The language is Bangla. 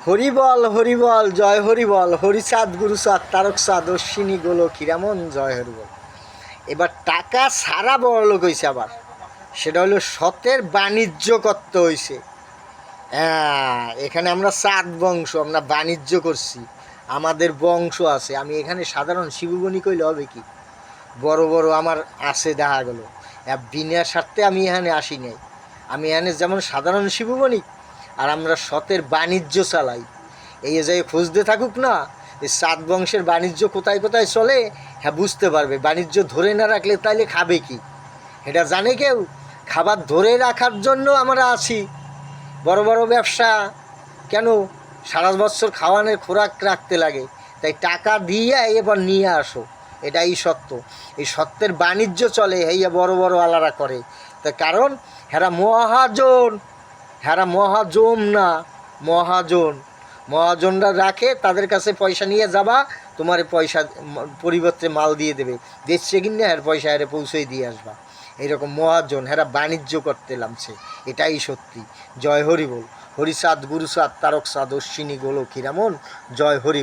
হরিবল হরিবল জয় হরিবল, হরিচাঁদ গুরুচাঁদ তারকচাঁদ অশ্বিনী গোলক হীরামন জয় হরিবল। এবার টাকা সারা বড়লোক হয়েছে, আবার সেটা হলো সতের বাণিজ্য করতে হয়েছে। হ্যাঁ, এখানে আমরা চাঁদ বংশ, আমরা বাণিজ্য করছি, আমাদের বংশ আছে। আমি এখানে সাধারণ শিববণিক কইলে হবে কি, বড় বড় আমার আছে দেখা গেল। বিনা স্বার্থে আমি এখানে আসি নাই। আমি এখানে যেমন সাধারণ শিববণিক, আর আমরা সতের বাণিজ্য চালাই। এই যে খুঁজতে থাকুক না, এই চাঁদ বংশের বাণিজ্য কোথায় কোথায় চলে, হ্যাঁ বুঝতে পারবে। বাণিজ্য ধরে না রাখলে তাইলে খাবে কি, এটা জানে কেউ? খাবার ধরে রাখার জন্য আমরা আছি। বড় বড় ব্যবসা কেন, সারা বছর খাওয়ানোর খোরাক রাখতে লাগে, তাই টাকা দিয়ে এবার নিয়ে আসো, এটাই সত্য। এই সত্যের বাণিজ্য চলে, হেয়া বড় বড় আলারা করে। তার কারণ হেরা মহাজন, হেরা মহাজন না, মহাজন। মহাজনরা রাখে, তাদের কাছে পয়সা নিয়ে যাবা, তোমার পয়সা পরিবর্তে মাল দিয়ে দেবে, দেখছে কিনা এর পয়সা এর পৌঁছেই দিয়ে আসবা। এইরকম মহাজন, হেরা বাণিজ্য করতে নামছে, এটাই সত্যি। জয় হরি বল। হরিচাঁদ গুরুচাঁদ তারকচাঁদ অশ্বিনী গোলক হীরামন জয় হরি বল।